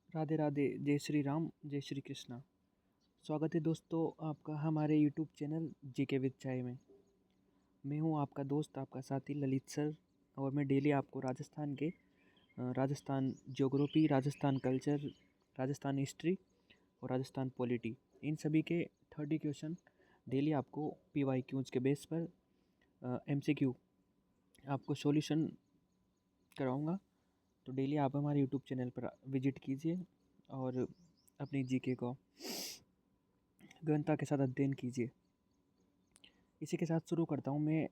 राधे राधे। जय श्री राम, जय श्री कृष्णा। स्वागत है दोस्तों आपका हमारे यूट्यूब चैनल जीके विद चाय में। मैं हूं आपका दोस्त, आपका साथी ललित सर। और मैं डेली आपको राजस्थान के Rajasthan geography, Rajasthan culture, Rajasthan history और राजस्थान पॉलिटी, इन सभी के 30 क्वेश्चन डेली आपको PYQs के बेस पर MCQ आपको सॉल्यूशन कराऊंगा। तो डेली आप हमारे यूट्यूब चैनल पर विजिट कीजिए और अपनी जीके को गहनता के साथ अध्ययन कीजिए। इसी के साथ शुरू करता हूँ मैं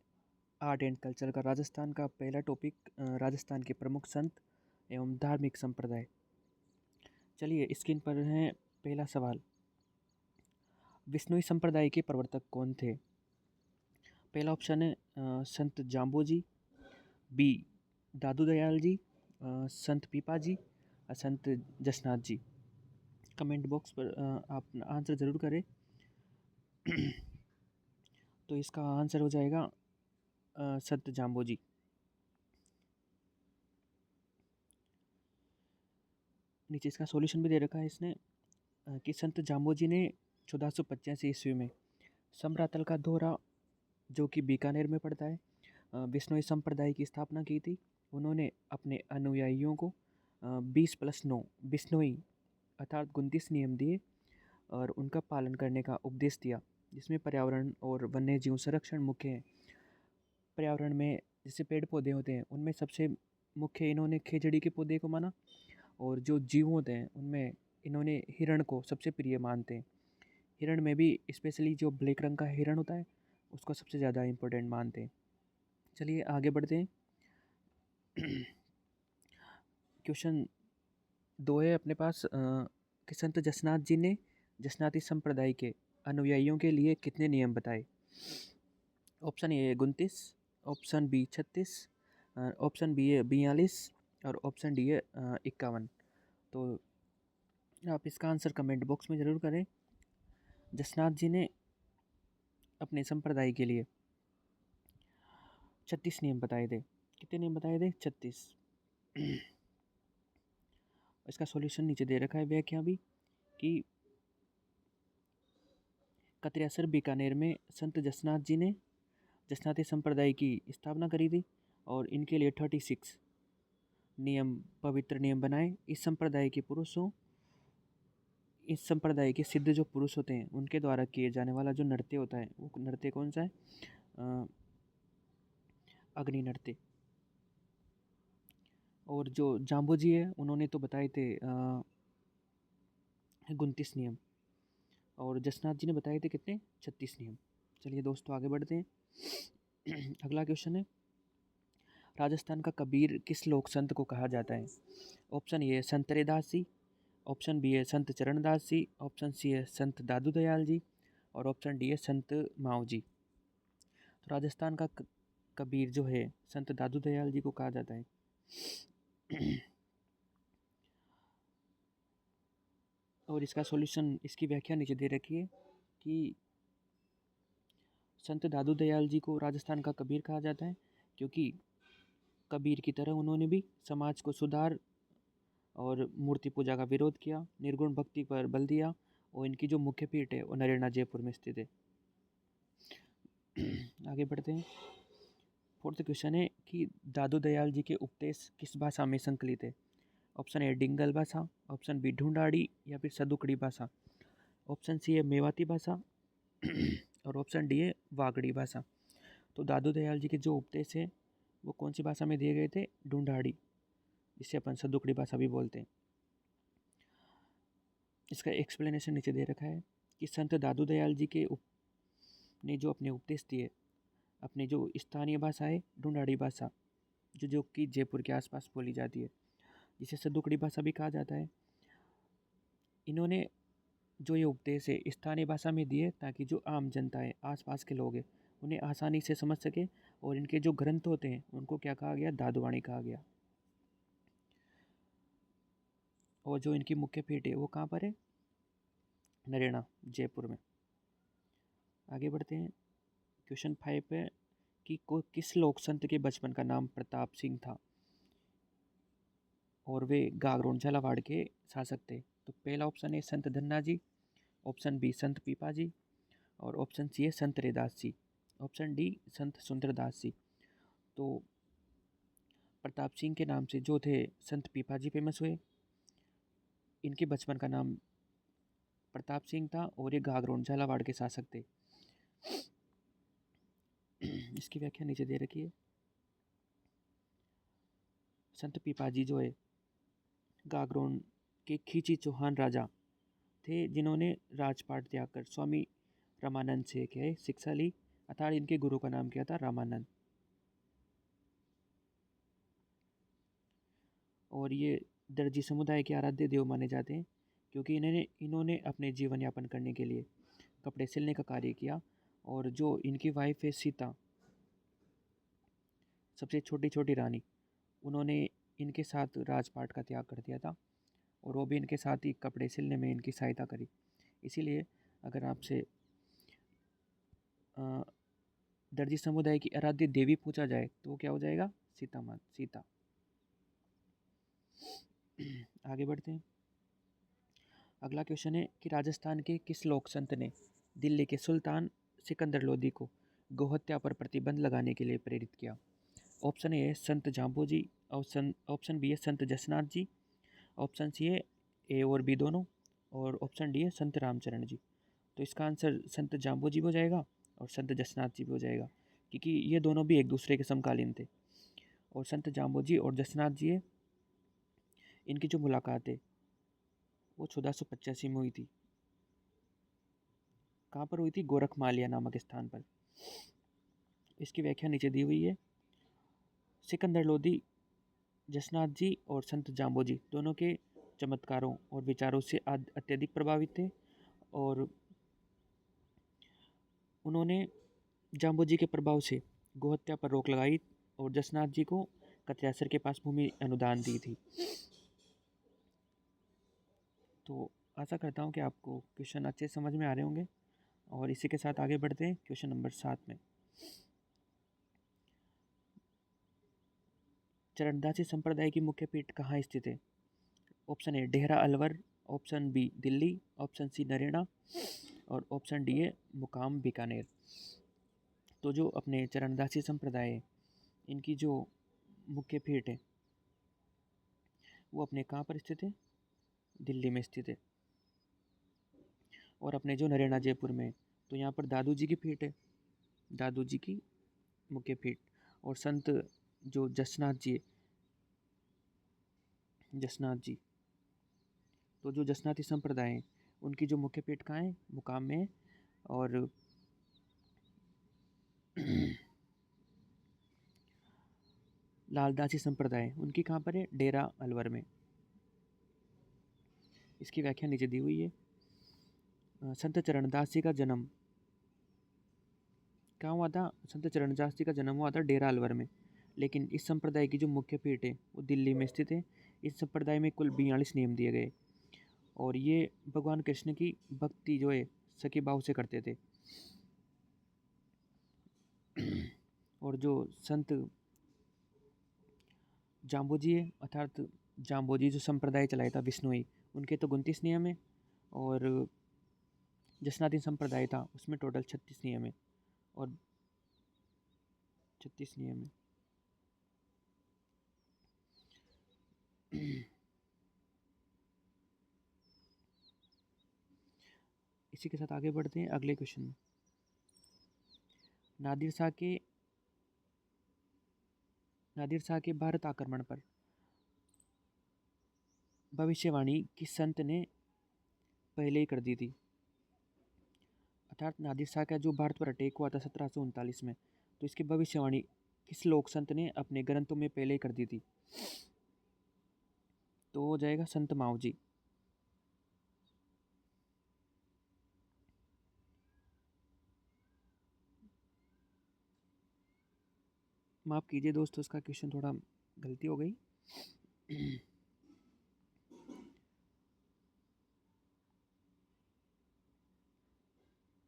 आर्ट एंड कल्चर का। राजस्थान का पहला टॉपिक, राजस्थान के प्रमुख संत एवं धार्मिक संप्रदाय। चलिए स्क्रीन पर है पहला सवाल। विष्णुई संप्रदाय के प्रवर्तक कौन थे? पहला ऑप्शन है संत जाम्बोजी, बी दादू दयाल जी, संत पीपा जी, संत जसनाथ जी। कमेंट बॉक्स पर आप आंसर ज़रूर करें। तो इसका आंसर हो जाएगा संत जाम्बोजी। नीचे इसका सॉल्यूशन भी दे रखा है इसने कि संत जाम्बोजी ने 1485 ईस्वी में समरातल का दोहरा, जो कि बीकानेर में पड़ता है, बिश्नोई संप्रदाय की स्थापना की थी। उन्होंने अपने अनुयायियों को 20+9 बिश्नोई अर्थात 29 नियम दिए और उनका पालन करने का उपदेश दिया, जिसमें पर्यावरण और वन्य जीव संरक्षण मुख्य है। पर्यावरण में जैसे पेड़ पौधे होते हैं उनमें सबसे मुख्य इन्होंने खेजड़ी के पौधे को माना, और जो जीव होते हैं उनमें इन्होंने हिरण को सबसे प्रिय मानते हैं। हिरण में भी स्पेशली जो ब्लैक रंग का हिरण होता है उसको सबसे ज़्यादा इम्पोर्टेंट मानते हैं। चलिए आगे बढ़ते हैं। क्वेश्चन 2 है अपने पास कि संत जसनाथ जी ने जसनाती संप्रदाय के अनुयायियों के लिए कितने नियम बताए? Option A 29, option B 36, option B है 42 और ऑप्शन डी है 51। तो आप इसका आंसर कमेंट बॉक्स में ज़रूर करें। जसनाथ जी ने अपने संप्रदाय के लिए 36 नियम बताए थे। कितने नियम बताए थे? 36। इसका सॉल्यूशन नीचे दे रखा है व्याख्या भी कि कतरियासर बीकानेर में संत जसनाथ जी ने जसनाती संप्रदाय की स्थापना करी थी और इनके लिए 36 नियम, पवित्र नियम बनाए। इस संप्रदाय के सिद्ध जो पुरुष होते हैं उनके द्वारा किए जाने वाला जो नृत्य होता है वो नृत्य कौन सा है? अग्नि नृत्य। और जो जाम्बो जी है उन्होंने तो बताए थे 29 नियम, और जसनाथ जी ने बताए थे कितने? 36 नियम। चलिए दोस्तों आगे बढ़ते हैं। अगला क्वेश्चन है, राजस्थान का कबीर किस लोक संत को कहा जाता है? ऑप्शन ए है संत रैदास जी, ऑप्शन बी है संत चरणदास जी, ऑप्शन सी है संत दादू दयाल जी और ऑप्शन डी है संत माव जी। तो राजस्थान का कबीर जो है संत दादू दयाल जी को कहा जाता है। और इसका सॉल्यूशन, इसकी व्याख्या नीचे दे रखी है कि संत दादू दयाल जी को राजस्थान का कबीर कहा जाता है क्योंकि कबीर की तरह उन्होंने भी समाज को सुधार और मूर्ति पूजा का विरोध किया, निर्गुण भक्ति पर बल दिया, और इनकी जो मुख्य पीठ है वो नरेना जयपुर में स्थित है। आगे बढ़ते हैं। फोर्थ क्वेश्चन है कि दादू दयाल जी के उपदेश किस भाषा में संकलित है? ऑप्शन ए डिंगल भाषा, ऑप्शन बी ढूंढाड़ी या फिर सदुकड़ी भाषा, ऑप्शन सी है मेवाती भाषा और ऑप्शन डी है वागड़ी भाषा। तो दादू दयाल जी के जो उपदेश है वो कौन सी भाषा में दिए गए थे? ढूंढाड़ी, जिसे अपन सदुकड़ी भाषा भी बोलते हैं। इसका एक्सप्लेनेशन नीचे दे रखा है कि संत दादू दयाल जी के ने जो अपने उपदेश दिए, अपने जो स्थानीय भाषा है ढूंढाड़ी भाषा, जो कि जयपुर के आसपास बोली जाती है, जिसे सदुकड़ी भाषा भी कहा जाता है, इन्होंने जो ये उपदेश है स्थानीय भाषा में दिए ताकि जो आम जनता है, आसपास के लोग हैं, उन्हें आसानी से समझ सके। और इनके जो ग्रंथ होते हैं उनको क्या कहा गया? दादुवाणी कहा गया। और जो इनकी मुख्य पीठ है वो कहाँ पर है? नरेना जयपुर में। आगे बढ़ते हैं। क्वेश्चन 5 पे कि किस लोक संत के बचपन का नाम प्रताप सिंह था? और वे गागरोन झालावाड़ के शासक थे। तो पहला ऑप्शन है संत धन्ना जी, ऑप्शन बी संत पीपा जी, और ऑप्शन सी है संत रैदास जी, ऑप्शन डी संत सुंदरदास जी। तो प्रताप सिंह के नाम से जो थे संत पीपा जी फेमस हुए। इनके बचपन का नाम प्रताप सिंह था और ये गागरोन झालावाड़ के शासक थे। इसकी व्याख्या नीचे दे रखी है। संत पीपा जी जो है गागरोन के खींची चौहान राजा थे, जिन्होंने राजपाट त्याग कर स्वामी रामानंद से क्या शिक्षा ली, अर्थात इनके गुरु का नाम क्या था, रामानंद। और ये दर्जी समुदाय के आराध्य देव माने जाते हैं, क्योंकि इन्होंने अपने जीवन यापन करने के लिए कपड़े सिलने का कार्य किया। और जो इनकी वाइफ है सीता, सबसे छोटी छोटी रानी, उन्होंने इनके साथ राजपाट का त्याग कर दिया था और वो भी इनके साथ ही कपड़े सिलने में इनकी सहायता करी। इसीलिए अगर आपसे दर्जी समुदाय की आराध्य देवी पूछा जाए तो वो क्या हो जाएगा, सीता माँ, सीता। आगे बढ़ते हैं। अगला क्वेश्चन है कि राजस्थान के किस लोक संत ने दिल्ली के सुल्तान सिकंदर लोदी को गोहत्या पर प्रतिबंध लगाने के लिए प्रेरित किया? ऑप्शन ए है संत जाम्बू जी, ऑप्शन बी है संत जसनाथ जी, ऑप्शन सी है ए और बी दोनों, और ऑप्शन डी है संत रामचरण जी। तो इसका आंसर संत जाम्बू जी भी हो जाएगा और संत जसनाथ जी भी हो जाएगा, क्योंकि ये दोनों भी एक दूसरे के समकालीन थे। और संत जाम्बू जी और जसनाथ जी है, इनकी जो मुलाकात है वो 1485 में हुई थी। कहाँ पर हुई थी? गोरखमालिया नामक स्थान पर। इसकी व्याख्या नीचे दी हुई है। सिकंदर लोदी, जसनाथ जी और संत जाम्बू जी दोनों के चमत्कारों और विचारों से अत्यधिक प्रभावित थे, और उन्होंने जाम्बू जी के प्रभाव से गोहत्या पर रोक लगाई और जसनाथ जी को कत्यासर के पास भूमि अनुदान दी थी। तो आशा करता हूँ कि आपको क्वेश्चन अच्छे समझ में आ रहे होंगे, और इसी के साथ आगे बढ़ते हैं क्वेश्चन नंबर 7 में। चरणदासी संप्रदाय की मुख्य पीठ कहाँ स्थित है? Option A Dehra Alwar, option B Delhi, option C Narena, और ऑप्शन डी है मुकाम बीकानेर। तो जो अपने चरणदासी संप्रदाय है, इनकी जो मुख्य पीठ है वो अपने कहाँ पर स्थित है? दिल्ली में स्थित है। और अपने जो नरेना जयपुर में, तो यहाँ पर दादू जी की पीठ है, दादू जी की मुख्य पीठ। और संत जो जसनाथ जी है, जसनाथ जी, तो जो जसनाती संप्रदाय है उनकी जो मुख्य पीठ कहाँ है? मुकाम में है। और लालदासी संप्रदाय उनकी कहाँ पर है? डेरा अलवर में। इसकी व्याख्या नीचे दी हुई है। संत चरणदास जी का जन्म कहाँ हुआ था? संत चरणदास जी का जन्म हुआ था डेरा अलवर में, लेकिन इस संप्रदाय की जो मुख्य पीठ है वो दिल्ली में स्थित है। इस संप्रदाय में कुल 42 नियम दिए गए, और ये भगवान कृष्ण की भक्ति जो है सखी भाव से करते थे। और जो संत जाम्बू जी है, अर्थात जाम्बू जी जो संप्रदाय चलाया था विष्णुई, उनके तो 29 नियम है, और जसनाती संप्रदाय था उसमें टोटल 36 नियम है, और 36 नियम है। इसी के साथ आगे बढ़ते हैं अगले क्वेश्चन में। नादिर शाह के भारत आक्रमण पर भविष्यवाणी किस संत ने पहले ही कर दी थी? अर्थात नादिर शाह का जो भारत पर अटैक हुआ था 1739 में, तो इसकी भविष्यवाणी किस लोक संत ने अपने ग्रंथों में पहले ही कर दी थी? तो हो जाएगा संत माव जी। माफ़ कीजिए दोस्तों, उसका क्वेश्चन थोड़ा गलती हो गई।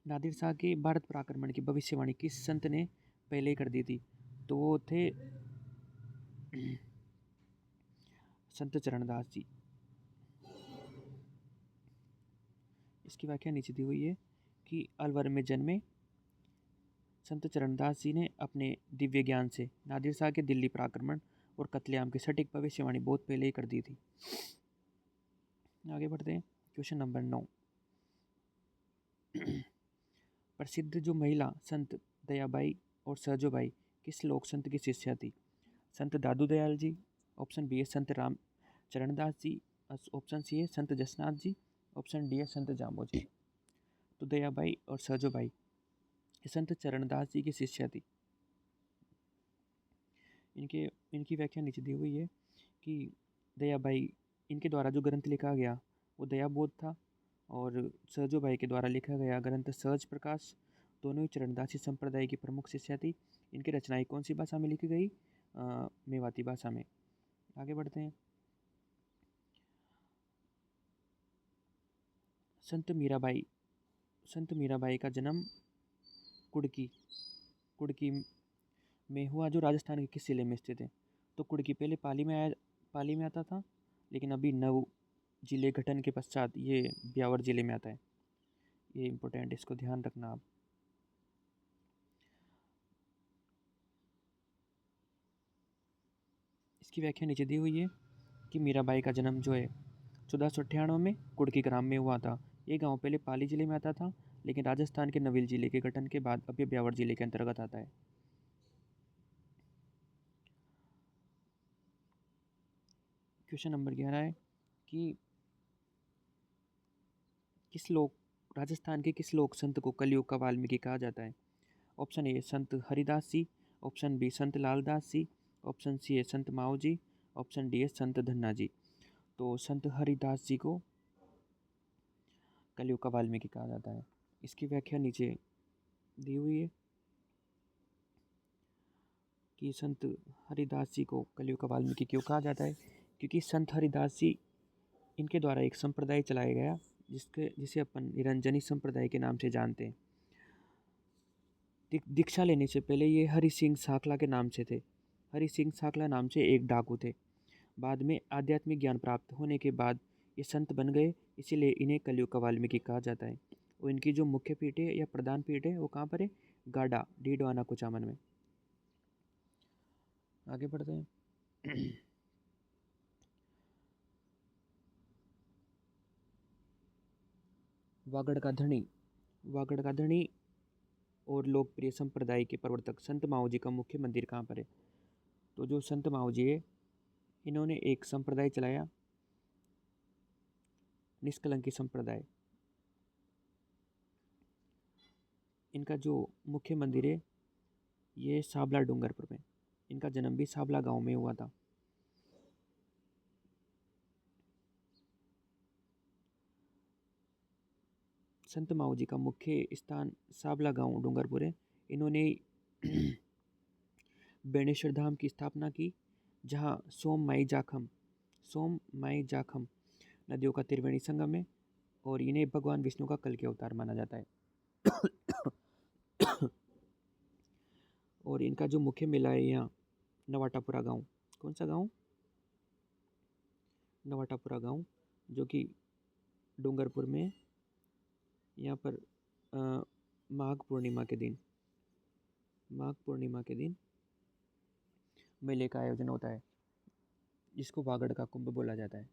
नादिर शाह के भारत पर आक्रमण की भविष्यवाणी किस संत ने पहले ही कर दी थी? तो वो थे संत चरणदास जी। इसकी व्याख्या नीचे दी हुई है कि अलवर में जन्मे संत चरणदास जी ने अपने दिव्य ज्ञान से नादिर शाह के दिल्ली पर आक्रमण और कत्लेआम की सटीक भविष्यवाणी बहुत पहले ही कर दी थी। आगे बढ़ते हैं। Question number 9। प्रसिद्ध जो महिला संत दयाबाई और सहजोबाई किस लोक संत की शिष्या थी? संत दादू दयाल जी, ऑप्शन बी है संत राम चरणदास जी, ऑप्शन सी है संत जसनाथ जी, ऑप्शन डी है संत जाम्बो जी। तो दयाबाई और सहजोबाई ये संत चरणदास जी की शिष्या थी। इनकी व्याख्या नीचे दी हुई है कि दयाबाई, इनके द्वारा जो ग्रंथ लिखा गया वो दयाबोध था, और सहजोबाई के द्वारा लिखा गया ग्रंथ सहज प्रकाश, दोनों ही चरणदासी संप्रदाय की प्रमुख शिष्या थी। इनकी रचनाएं कौन सी भाषा में लिखी गई? मेवाती भाषा में। आगे बढ़ते हैं। संत मीराबाई का जन्म कुड़की में हुआ, जो राजस्थान के किस जिले में स्थित है? तो कुड़की पहले पाली में आता था, लेकिन अभी नव जिले गठन के पश्चात ये ब्यावर जिले में आता है। ये इम्पोर्टेंट, इसको ध्यान रखना आप। इसकी व्याख्या नीचे दी हुई है कि मीराबाई का जन्म जो है 1498 में कुड़की ग्राम में हुआ था। ये गांव पहले पाली जिले में आता था, लेकिन राजस्थान के नवील जिले के गठन के बाद अब ये ब्यावर जिले के अंतर्गत आता है। क्वेश्चन नंबर 11 है कि राजस्थान के किस लोक संत को कलयुग का वाल्मीकि कहा जाता है? ऑप्शन ए संत हरिदास जी, ऑप्शन बी संत लालदास जी, ऑप्शन सी है संत माओ जी, ऑप्शन डी है संत धन्ना जी। तो संत हरिदास जी को कलयुग का वाल्मीकि कहा जाता है। इसकी व्याख्या नीचे दी हुई है कि संत हरिदास जी को कलयुग का वाल्मीकि क्यों कहा जाता है? क्योंकि संत हरिदास जी, इनके द्वारा एक संप्रदाय चलाया गया जिसे अपन निरंजनी संप्रदाय के नाम से जानते हैं। दीक्षा लेने से पहले ये हरि सिंह साखला के नाम से थे। हरि सिंह साखला नाम से एक डाकू थे। बाद में आध्यात्मिक ज्ञान प्राप्त होने के बाद ये संत बन गए, इसीलिए इन्हें कलयुग का वाल्मीकि कहा जाता है। और इनकी जो मुख्य पीठ है या प्रधान पीठ है वो कहाँ पर है? गाडा, डीडवाना, कुचामन में। आगे बढ़ते हैं। वागड़ का धनी और लोकप्रिय संप्रदाय के प्रवर्तक संत माओ जी का मुख्य मंदिर कहाँ पर है? तो जो संत माओ जी है, इन्होंने एक संप्रदाय चलाया, निष्कलंकी संप्रदाय। इनका जो मुख्य मंदिर है ये साबला डूंगरपुर में। इनका जन्म भी साबला गांव में हुआ था। संत माओ जी का मुख्य स्थान साबला गांव डूंगरपुर है। इन्होंने बेणेश्वर धाम की स्थापना की, जहां सोम माई जाखम नदियों का त्रिवेणी संगम है, और इन्हें भगवान विष्णु का कल के अवतार माना जाता है। और इनका जो मुख्य मेला है यहाँ नवाटापुरा गांव। कौन सा गांव? नवाटापुरा गांव, जो कि डूंगरपुर में। यहाँ पर माघ पूर्णिमा के दिन मेले का आयोजन होता है, जिसको वागड़ का कुंभ बोला जाता है।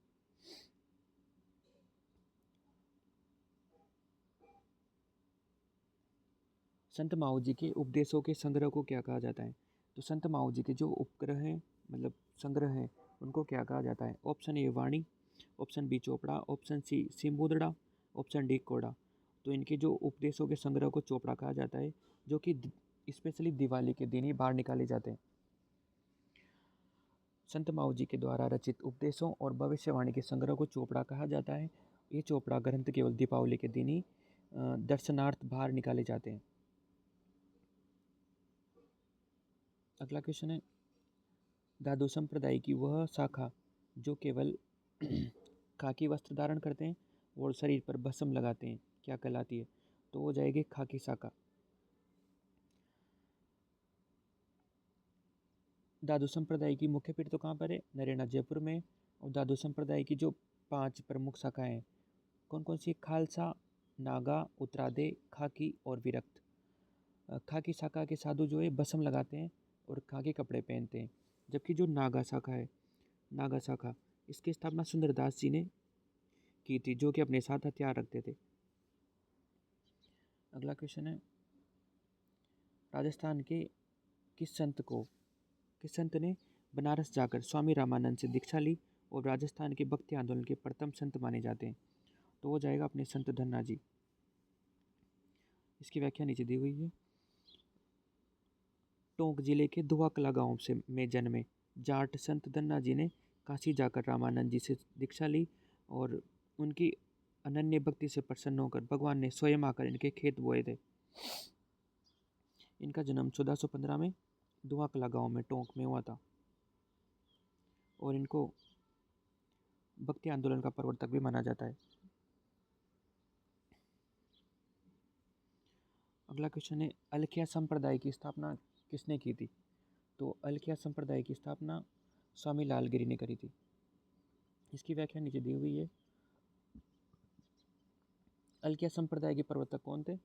संत माओ जी के उपदेशों के संग्रह को क्या कहा जाता है? तो संत माओ जी के जो उपग्रह हैं, मतलब संग्रह हैं, उनको क्या कहा जाता है? Option A Vani, option B Chopda, option C Simbudra, option D Koda. तो इनके जो उपदेशों के संग्रह को चोपड़ा कहा जाता है, जो कि स्पेशली दिवाली के दिन ही बाहर निकाले जाते हैं। संत माओ जी के द्वारा रचित उपदेशों और भविष्यवाणी के संग्रह को चोपड़ा कहा जाता है। ये चोपड़ा ग्रंथ केवल दीपावली के दिन ही दर्शनार्थ बाहर निकाले जाते हैं। अगला क्वेश्चन है, दादू संप्रदाय की वह शाखा जो केवल खाकी वस्त्र धारण करते हैं और शरीर पर भस्म लगाते हैं, क्या कहलाती है? तो वो जाएगी खाकी शाखा। दादू संप्रदाय की मुख्य पीठ तो कहाँ पर है? नरेना जयपुर में। और दादू संप्रदाय की जो 5 प्रमुख शाखाएं हैं कौन कौन सी? खालसा, नागा, उत्तरादे, खाकी और विरक्त। खाकी शाखा के साधु जो है बसम लगाते हैं और खाकी कपड़े पहनते हैं, जबकि जो नागा शाखा है, नागा शाखा, इसकी स्थापना सुंदरदास जी ने की थी, जो कि अपने साथ हथियार रखते थे। अगला क्वेश्चन है, राजस्थान के किस संत ने बनारस जाकर स्वामी रामानंद से दीक्षा ली और राजस्थान के भक्ति आंदोलन के प्रथम संत माने जाते हैं? तो वो जाएगा अपने संत धन्ना जी। इसकी व्याख्या नीचे दी हुई है। टोंक जिले के दुआकला गांव से में जन्मे जाट संत धन्ना जी ने काशी जाकर रामानंद जी से दीक्षा ली और उनकी अनन्य भक्ति से प्रसन्न होकर भगवान ने स्वयं आकर इनके खेत बोए थे। इनका जन्म 1415 में दुआकला गांव में टोंक में हुआ था और इनको भक्ति आंदोलन का प्रवर्तक भी माना जाता है। अगला क्वेश्चन है, अलखिया संप्रदाय की स्थापना किसने की थी? तो अलखिया संप्रदाय की स्थापना स्वामी लालगिरी ने करी थी। इसकी व्याख्या नीचे दी हुई है। अलखिया संप्रदाय के प्रवर्तक कौन थे?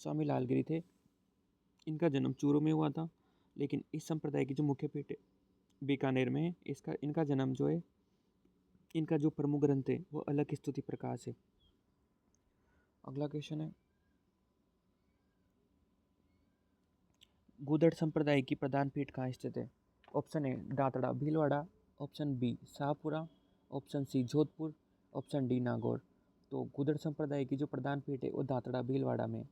स्वामी लालगिरी थे। इनका जन्म चूरू में हुआ था, लेकिन इस संप्रदाय की जो मुख्य पीठ है बीकानेर में है। इनका जन्म जो है, इनका जो प्रमुख ग्रंथ है वो अलख स्तुति प्रकाश है। अगला क्वेश्चन है, गूदड़ संप्रदाय की प्रधान पीठ कहाँ स्थित है? Option A Datra Bhilwara, option B Shahpura, option C Jodhpur, option D Nagaur. तो गूदड़ संप्रदाय की जो प्रधान पीठ है वो दातड़ा भीलवाड़ा में।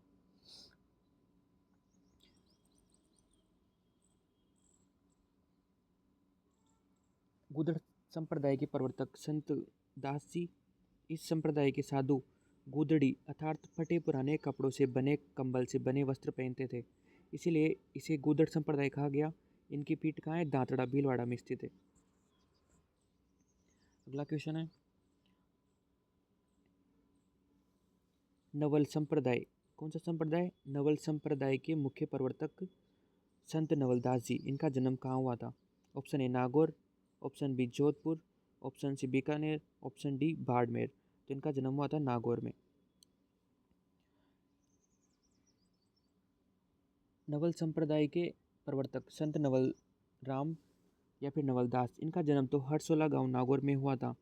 गूदड़ संप्रदाय के प्रवर्तक संत दास जी। इस संप्रदाय के साधु गूदड़ी अर्थात फटे पुराने कपड़ों से बने कंबल से बने वस्त्र पहनते थे, इसीलिए इसे गूदड़ संप्रदाय कहा गया। इनकी पीठ कहाँ है? दातड़ा भीलवाड़ा में स्थित है। अगला क्वेश्चन है, नवल संप्रदाय कौन सा संप्रदाय? नवल संप्रदाय के मुख्य प्रवर्तक संत नवलदास जी। इनका जन्म कहाँ हुआ था? Option A Nagaur, option B Jodhpur, option C Bikaner, option D Barmer. तो इनका जन्म हुआ था नागौर में। नवल संप्रदाय के प्रवर्तक संत नवल राम या फिर नवलदास, इनका जन्म तो हरसोला गांव नागौर में हुआ था,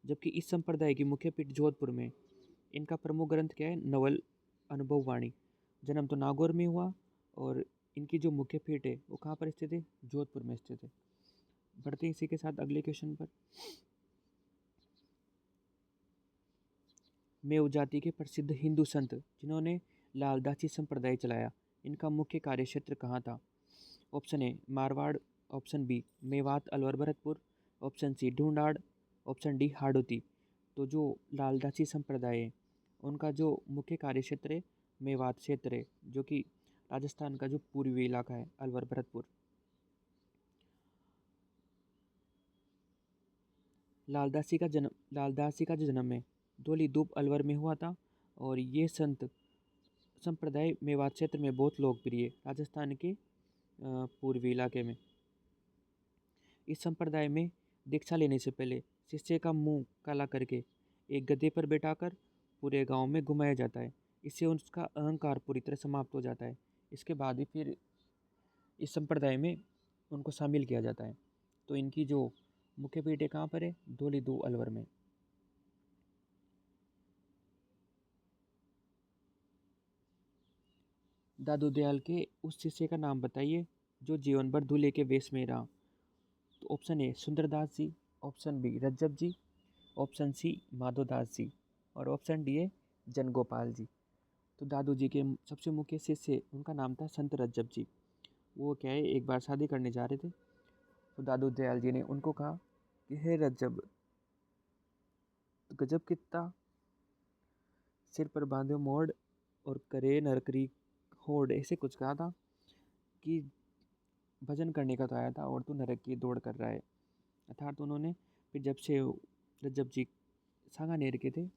जबकि इस संप्रदाय की मुख्य पीठ जोधपुर में। इनका प्रमुख ग्रंथ क्या है? नवल अनुभव वाणी। जन्म तो नागौर में हुआ और इनकी जो मुख्य पीठ है वो कहाँ पर स्थित है? जोधपुर में स्थित है। बढ़ते हैं इसी के साथ अगले क्वेश्चन पर। मेव जाति के प्रसिद्ध हिंदू संत जिन्होंने लालदासी संप्रदाय चलाया, इनका मुख्य कार्यक्षेत्र कहाँ था? Option A Marwar, option B Mewat Alwar Bharatpur, option C Dhundhar, option D Hadoti. तो जो लालदासी संप्रदाय है उनका जो मुख्य कार्यक्षेत्र है मेवात क्षेत्र है, जो कि राजस्थान का जो पूर्वी इलाका है अलवर भरतपुर। लालदासी का जो जन्म है धौली दूप अलवर में हुआ था और ये संत संप्रदाय मेवात क्षेत्र में बहुत लोकप्रिय है, राजस्थान के पूर्वी इलाके में। इस संप्रदाय में दीक्षा लेने से पहले शिष्य का मुंह काला करके एक गधे पर बैठाकर पूरे गांव में घुमाया जाता है। इससे उसका अहंकार पूरी तरह समाप्त हो जाता है। इसके बाद ही फिर इस संप्रदाय में उनको शामिल किया जाता है। तो इनकी जो मुख्य पीठ है कहाँ पर है? धौली दू अलवर में। दादू दयाल के उस शिष्य का नाम बताइए जो जीवन भर दूल्हे के वेश में रहा। तो option A Sundardas ji, option B Rajjab ji, option C Madhodas ji और ऑप्शन डी है जनगोपाल जी। तो दादू जी के सबसे मुख्य शिष्य उनका नाम था संत रज्जब जी। वो क्या है, एक बार शादी करने जा रहे थे तो दादू दयाल जी ने उनको कहा कि हे रज्जब, गजब कितना सिर पर बांधे मोड़ और करे नरकरी होड़, ऐसे कुछ कहा था कि भजन करने का तो आया था और तू नरक की दौड़ कर रहा है। अर्थात उन्होंने फिर जब से रज्जब जी सांगानेर के थे,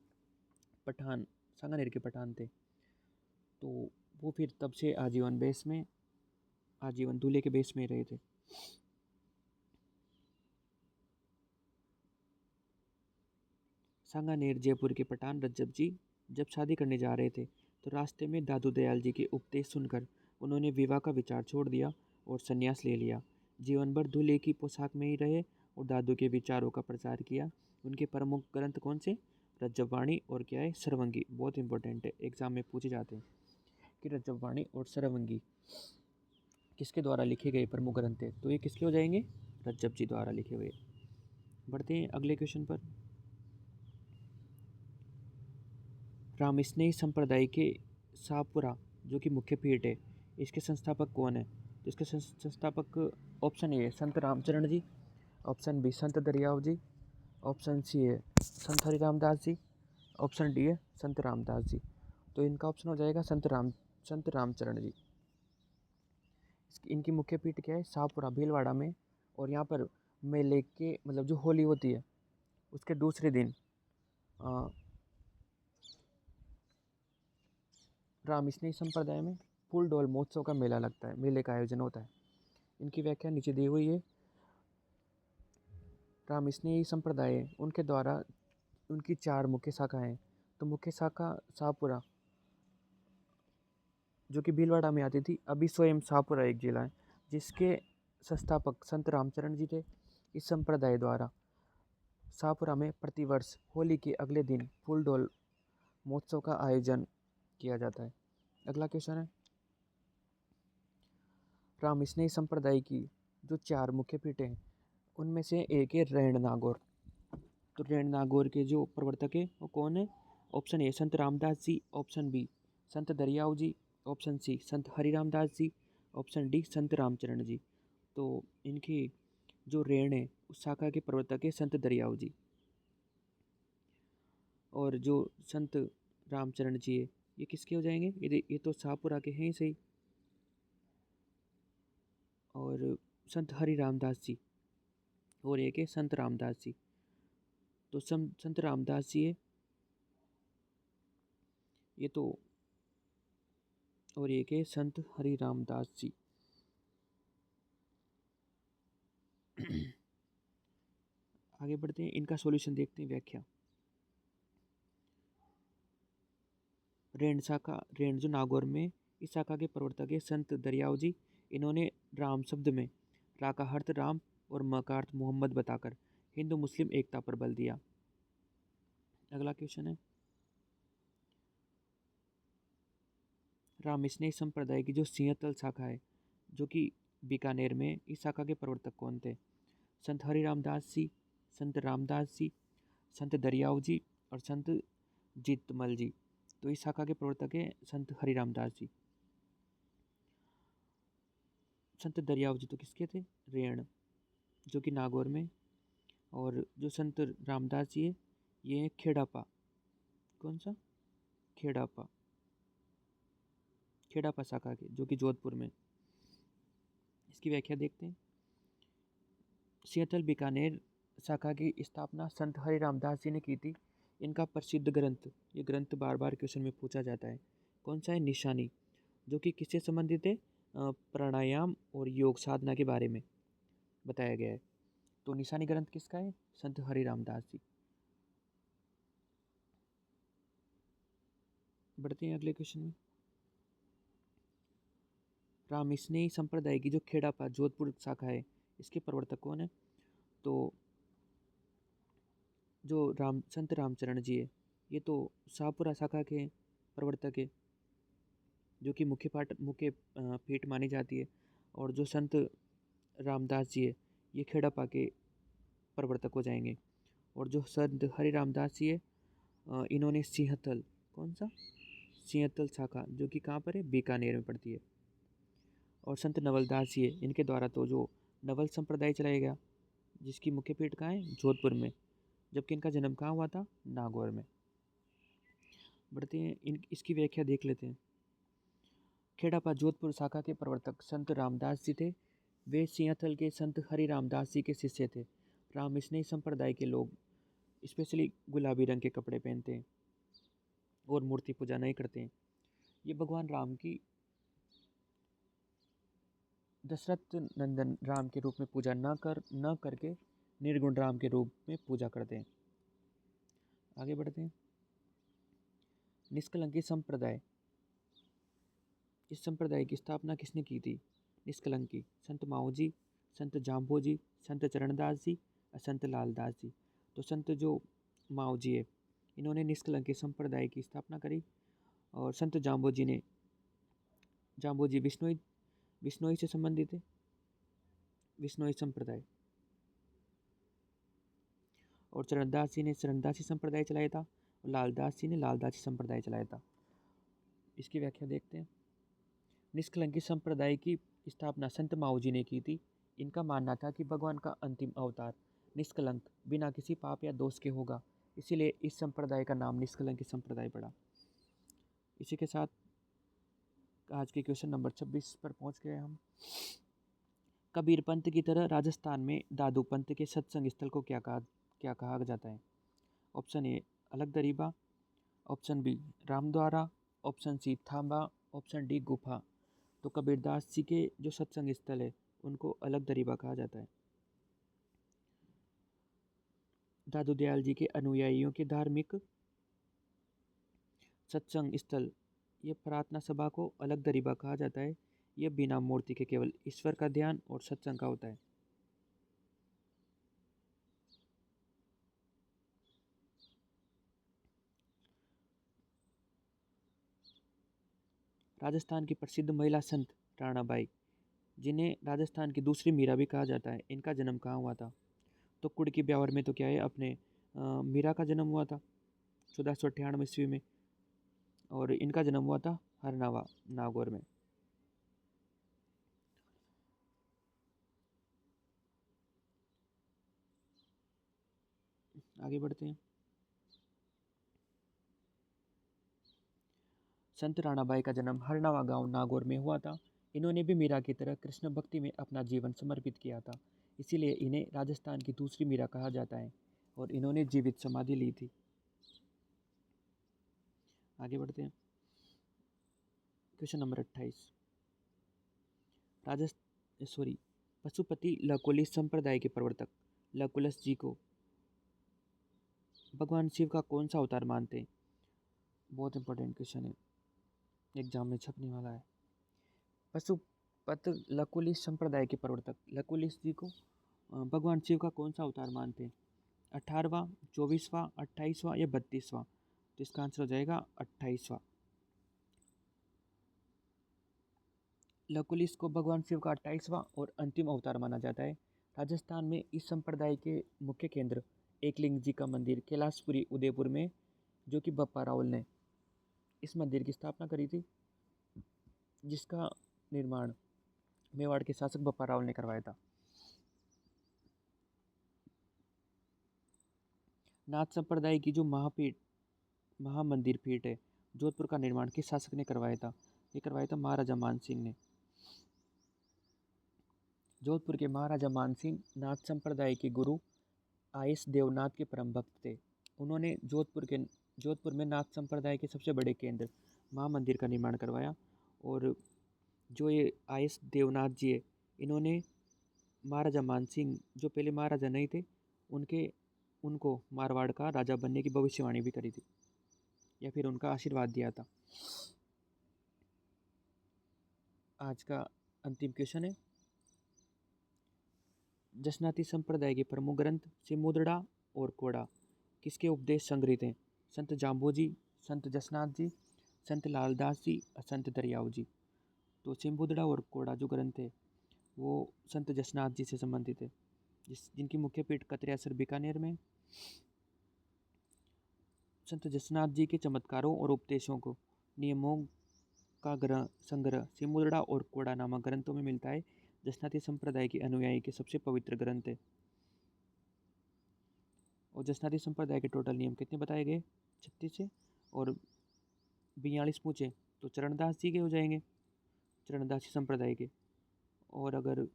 सांगानेर के पठान थे, तो वो फिर तब से आजीवन दूल्हे के बेस में रहे थे। सांगानेर जयपुर के पठान रज्जब जी जब शादी करने जा रहे थे तो रास्ते में दादू दयाल जी के उपदेश सुनकर उन्होंने विवाह का विचार छोड़ दिया और संन्यास ले लिया। जीवन भर दूल्हे की पोशाक में ही रहे और दादू के विचारों का प्रचार किया। उनके प्रमुख ग्रंथ कौन से? रज्जब वाणी और क्या है, सरवंगी। बहुत इंपॉर्टेंट है, एग्जाम में पूछे जाते हैं कि रज्जब वाणी और सरवंगी किसके द्वारा लिखे गए प्रमुख ग्रंथ है। तो ये किसके हो जाएंगे? रज्जब जी द्वारा लिखे हुए। बढ़ते हैं अगले क्वेश्चन पर। रामस्नेही संप्रदाय के शाहपुरा जो कि मुख्य पीठ है, इसके संस्थापक कौन है? तो इसके संस्थापक ऑप्शन ए है संत रामचरण जी, ऑप्शन बी संत दरियाव जी, ऑप्शन सी है संत हरिराम दास जी, ऑप्शन डी है संत रामदास जी। तो इनका ऑप्शन हो जाएगा संत रामचरण जी। इनकी मुख्य पीठ क्या है? शाहपुरा भीलवाड़ा में। और यहाँ पर मेले के मतलब जो होली होती है उसके दूसरे दिन रामस्नेही संप्रदाय में फूल डोल महोत्सव का मेला लगता है, मेले का आयोजन होता है। इनकी व्याख्या नीचे दी हुई है। रामस्नेही संप्रदाय है, उनके द्वारा उनकी 4 मुख्य शाखाएं। तो मुख्य शाखा शाहपुरा जो कि भीलवाड़ा में आती थी, अभी स्वयं शाहपुरा एक जिला है, जिसके संस्थापक संत रामचरण जी थे। इस संप्रदाय द्वारा शाहपुरा में प्रतिवर्ष होली के अगले दिन फूल डोल महोत्सव का आयोजन किया जाता है। अगला क्वेश्चन है, रामस्नेही संप्रदाय की जो 4 मुख्य पीठें हैं उनमें से एक है रैण नागौर। तो रैण नागौर के जो प्रवर्तक है वो कौन है? ऑप्शन ए संत रामदास जी, ऑप्शन बी संत दरियाव जी, ऑप्शन सी संत हरिराम दास जी, ऑप्शन डी संत रामचरण जी। तो इनकी जो रैण है उस शाखा के प्रवर्तक है संत दरियाव जी। और जो संत रामचरण जी है ये किसके हो जाएंगे? ये तो शाहपुरा के हैं ही सही। और संत हरि रामदास जी और एक है संत रामदास जी। तो संत रामदास जी है ये तो, और एक है संत हरि रामदास जी। आगे बढ़ते हैं, इनका सॉल्यूशन देखते हैं, व्याख्या। रेण जो नागौर में इस शाखा के प्रवर्तक है संत दरियाव जी। इन्होंने राम शब्द में रा का अर्थ राम और म का अर्थ मोहम्मद बताकर हिंदू मुस्लिम एकता पर बल दिया। अगला क्वेश्चन है, रामस्नेही संप्रदाय की जो सिंहतल शाखा है जो कि बीकानेर में, इस शाखा के प्रवर्तक कौन थे? संत हरिराम दास जी, संत रामदास जी, संत दरियाव जी और संत जीतमल जी। तो इस शाखा के प्रवर्तक है संत हरिराम दास जी। संत दरियाव जी तो किसके थे? रेण जो कि नागौर में। और जो संत रामदास जी है ये है खेड़ापा। कौन सा? खेड़ापा, खेड़ापा शाखा के जो कि जोधपुर में। इसकी व्याख्या देखते हैं। सिंहतल बीकानेर शाखा की स्थापना संत हरि रामदास जी ने की थी। इनका प्रसिद्ध ग्रंथ, ये ग्रंथ बार बार क्वेश्चन में पूछा जाता है, कौन सा है? निशानी, जो कि किससे संबंधित है? प्राणायाम और योग साधना के बारे में बताया गया है। तो निशानी ग्रंथ किसका है? संत हरि रामदास जी। बढ़ते हैं अगले क्वेश्चन में। रामस्नेही संप्रदाय की जो खेड़ापा जोधपुर शाखा है इसके प्रवर्तक कौन है? तो जो संत रामचरण जी है ये तो शाहपुरा शाखा के प्रवर्तक है जो कि मुख्य पीठ मानी जाती है। और जो संत रामदास जी है ये खेड़ापा के प्रवर्तक हो जाएंगे। और जो संत हरि रामदास जी है इन्होंने सिंहतल, कौन सा? सिंहतल शाखा जो कि कहाँ पर है? बीकानेर में पड़ती है। और संत नवलदास जी है, इनके द्वारा तो जो नवल संप्रदाय चलाया गया जिसकी मुख्य पीठ कहाँ है? जोधपुर में, जबकि इनका जन्म कहाँ हुआ था? नागौर में। बढ़ते हैं, इसकी व्याख्या देख लेते हैं। खेड़ापा जोधपुर शाखा के प्रवर्तक संत रामदास जी थे। वे सिंहथल के संत हरि रामदास जी के शिष्य थे। रामस्नेही संप्रदाय के लोग स्पेशली गुलाबी रंग के कपड़े पहनते हैं और मूर्ति पूजा नहीं करते हैं। ये भगवान राम की दशरथ नंदन राम के रूप में पूजा न करके निर्गुण राम के रूप में पूजा करते हैं। आगे बढ़ते हैं। निष्कलंकी संप्रदाय, इस संप्रदाय की स्थापना किसने की थी? निष्कलंकी, संत माऊजी, संत जाम्बोजी, संत चरणदास जी और संत लालदास जी। तो संत जो माऊजी है, इन्होंने निष्कलंकी संप्रदाय की स्थापना करी। और संत जाम्बोजी बिश्नोई से संबंधित है, बिश्नोई संप्रदाय। और चरणदास जी ने चरणदासी संप्रदाय चलाया था, और लालदास जी ने लालदासी संप्रदाय चलाया था। इसकी व्याख्या देखते हैं। निष्कलंकी संप्रदाय की स्थापना संत माऊजी ने की थी। इनका मानना था कि भगवान का अंतिम अवतार निष्कलंक, बिना किसी पाप या दोष के होगा, इसीलिए इस संप्रदाय का नाम निष्कलंकी संप्रदाय पड़ा। इसी के साथ आज के क्वेश्चन नंबर 26 पर पहुंच गए हम। कबीर पंथ की तरह राजस्थान में दादू पंथ के सत्संग स्थल को क्या कहा जाता है? ऑप्शन ए अलग Dariba, option B Ramdwara, option C Thamba, option D गुफा। तो कबीरदास जी के जो सत्संग स्थल है उनको अलग दरीबा कहा जाता है। दादू दयाल जी के अनुयायियों के धार्मिक सत्संग स्थल, ये प्रार्थना सभा को अलग दरीबा कहा जाता है। यह बिना मूर्ति के केवल ईश्वर का ध्यान और सत्संग का होता है। राजस्थान की प्रसिद्ध महिला संत राणाबाई, जिन्हें राजस्थान की दूसरी मीरा भी कहा जाता है, इनका जन्म कहाँ हुआ था? तो कुड़ की ब्यावर में तो क्या है, अपने मीरा का जन्म हुआ था 1498 ईस्वी में। और इनका जन्म हुआ था हरनावा नागौर में। आगे बढ़ते हैं। संत राणाबाई का जन्म हरनावा गांव नागौर में हुआ था। इन्होंने भी मीरा की तरह कृष्ण भक्ति में अपना जीवन समर्पित किया था, इसीलिए इन्हें राजस्थान की दूसरी मीरा कहा जाता है। और इन्होंने जीवित समाधि ली थी। आगे बढ़ते हैं। Question number 28। पशुपति लकुलिश संप्रदाय के प्रवर्तक लकुलिश जी को भगवान शिव का कौन सा अवतार मानते हैं? बहुत इंपॉर्टेंट क्वेश्चन है, एग्जाम में छपने वाला है। पशुपत लकुलिश संप्रदाय के प्रवर्तक लकुलिश जी को भगवान शिव का कौन सा अवतार मानते हैं? 18वां, 24वां, 28वां या 32वां? तो इसका आंसर हो जाएगा 28वां। लकुलिश को भगवान शिव का 28वां और अंतिम अवतार माना जाता है। राजस्थान में इस संप्रदाय के मुख्य केंद्र एकलिंग जी का मंदिर कैलाशपुरी उदयपुर में, जो कि बप्पा रावल ने इस मंदिर की स्थापना करी थी, जिसका निर्माण मेवाड़ के शासक बप्पा रावल ने करवाया था। नाथ संप्रदाय की जो महामंदिर पीठ है जोधपुर का निर्माण किस शासक ने करवाया था? ये करवाया था महाराजा मानसिंह ने। जोधपुर के महाराजा मानसिंह नाथ संप्रदाय के गुरु आयस देवनाथ के परम भक्त थे। उन्होंने जोधपुर में नाथ संप्रदाय के सबसे बड़े केंद्र महामंदिर का निर्माण करवाया। और जो ये आयस देवनाथ जी है, इन्होंने महाराजा मानसिंह, जो पहले महाराजा नहीं थे, उनको मारवाड़ का राजा बनने की भविष्यवाणी भी करी थी, या फिर उनका आशीर्वाद दिया था। आज का अंतिम क्वेश्चन है। जसनाती संप्रदाय के प्रमुख ग्रंथ सिमुद्रड़ा और कोड़ा किसके उपदेश संग्रहित हैं? संत जाम्बोजी, संत जसनाथ जी, संत लालदास जी और संत दरियाव जी। तो सिमुद्रड़ा और कोड़ा जो ग्रंथ है वो संत जसनाथ जी से संबंधित है, जिनकी मुख्य पीठ कतरियासर बीकानेर में। संत जसनाथ जी के चमत्कारों और उपदेशों को नियमों का संग्रह सिमुद्रड़ा और कोड़ा नामक ग्रंथों में मिलता है। जसनाती संप्रदाय के अनुयायी के सबसे पवित्र ग्रंथ है। और जसनाती संप्रदाय के टोटल नियम कितने बताए गए? 36 है। और 42 पूछे तो चरणदास जी के हो जाएंगे, चरणदासी संप्रदाय के। और अगर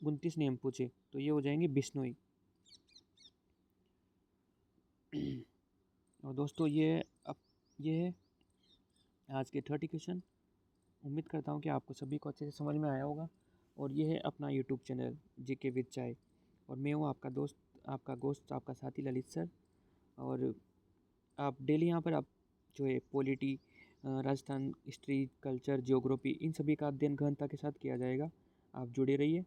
29 नियम पूछे तो ये हो जाएंगे बिश्नोई। और दोस्तों ये है आज के 30 क्वेश्चन। उम्मीद करता हूँ कि आपको सभी को अच्छे से समझ में आया होगा। और ये है अपना यूट्यूब चैनल जीके विद चाय, और मैं हूँ आपका दोस्त, आपका साथी ललित सर। और आप डेली यहाँ पर आप जो है polity, Rajasthan history, culture, geography, इन सभी का अध्ययन गहनता के साथ किया जाएगा। आप जुड़े रहिए।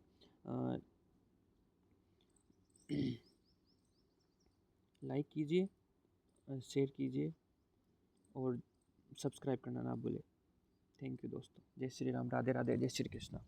लाइक कीजिए, शेयर कीजिए और सब्सक्राइब करना ना भूलें। थैंक यू दोस्तों। जय श्री राम, राधे राधे, जय श्री कृष्णा।